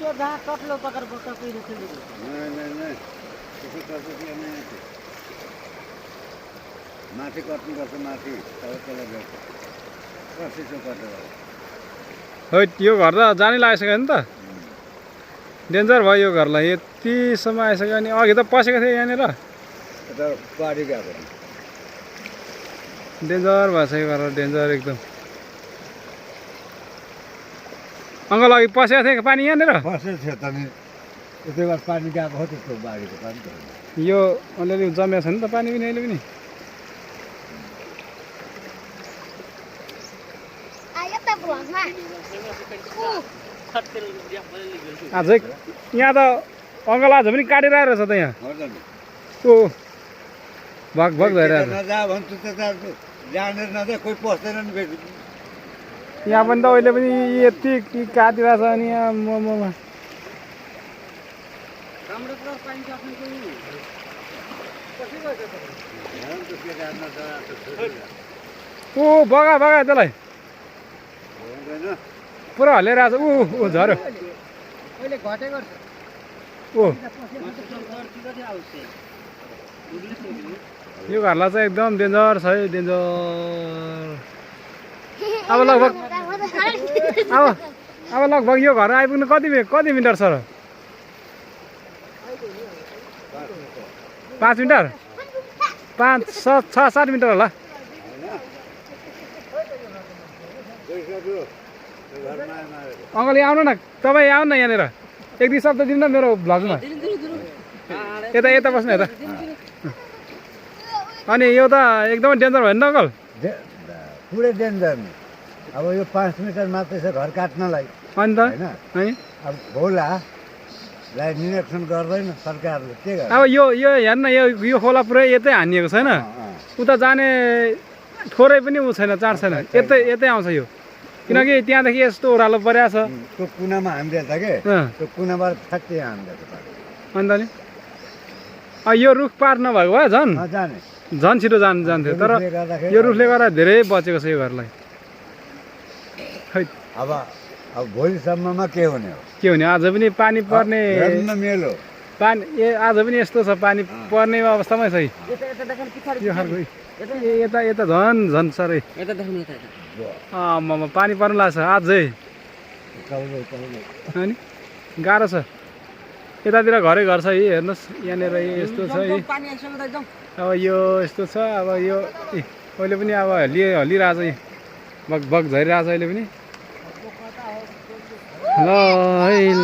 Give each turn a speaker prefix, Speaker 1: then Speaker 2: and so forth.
Speaker 1: त्यो जहाँ कप्लो पकड बक्का कहिले खेलेको
Speaker 2: नहीं त्यसो कट्नु नै माथि कट्नुपर्छ माथि तल गर्छ कसैको कटेर
Speaker 3: है यो घर त जानै लागिसक्यो नि त डेन्जर भयो यो घरलाई यतिसम्म आइसक्यो अनि अघि त पसेको थियो यहाँनिर
Speaker 2: यता बाढी गएको
Speaker 3: डेन्जर भएको छ यो घर डेन्जर एकदम अङ्कल अघि पसेको थियो पानी यहाँनिर
Speaker 2: बसेको थियो त नि यति बेला पानी गएको हो त्यस्तो बाढीको पानी त
Speaker 3: यो अलिअलि जमेको छ नि त पानी पनि अहिले पनि अझै यहाँ त अङ्कल आज पनि काटेर आएर छ त यहाँ ओ भग भग भइरहेको
Speaker 2: नजा भन्छु त जानेर नजा कोही पस्दैन नि फेरि
Speaker 3: यहाँ पनि त अहिले पनि यति काटिरहेको छ अनि यहाँ मोमोमा
Speaker 1: राम्रो कुरा पाइन्छ आफ्नो पनि
Speaker 3: ओ बगा बगा त्यसलाई
Speaker 2: हुँदैन
Speaker 3: पुरा हल्लिएर आएको छ ऊ झऱ्यो
Speaker 1: अहिले घटेको
Speaker 3: ओ यो घरलाई चाहिँ एकदम डेन्जर छ है डेन्जर अब लगभग यो घर आइपुग्नु कति मिटर छ र 5 मिटर 5-6-7 मिटर होला अङ्कल यहाँ आउनु न तपाईँ आउनु न यहाँनिर एक दुई शब्द दिनु न मेरो भ्लगमा यता बस्नु यता अनि यो त एकदमै डेन्जर भयो नि त अङ्कल
Speaker 2: पुरै डेन्जर नि अब यो 5 मिटर मात्रै छ घर काट्नलाई
Speaker 3: अनि त
Speaker 2: होइन अब भोलालाई निरीक्षण गर्दैन सरकारले के गर्छ
Speaker 3: अब यो हेर्न यो खोला पुरै यतै हानिएको छैन उता जाने थोरै पनि ऊ छैन चाड छैन यतै आउँछ यो किनकि त्यहाँदेखि यस्तो ओह्रालो परिरहेको छ
Speaker 2: त्यो कुनामा हान्दिएछ के त्यो कुनाबाट ठ्याक्कै हान्दिएछ
Speaker 3: अनि त नि यो रुख पार नभएको भए झन् छिटो जान्थ्यो तर यो रुखले गर्दा धेरै बचेको छ यो घरलाई खै
Speaker 2: अब भोलिसम्ममा के हुने हो
Speaker 3: के हुने आज पनि पानी पर्ने
Speaker 2: मेलो
Speaker 3: पानी आज पनि यस्तो छ पानी पर्ने अवस्थामै छ यो खालको यता झन् साह्रै पानी पर्नु लाग्छ अझै अनि गाह्रो छ यतातिर घरै घर छ है हेर्नुहोस् यहाँनिर यस्तो छ है अब यो यस्तो छ अब यो अहिले पनि अब हल्लिरहेछ है भग झरिरहेछ अहिले पनि ल है ल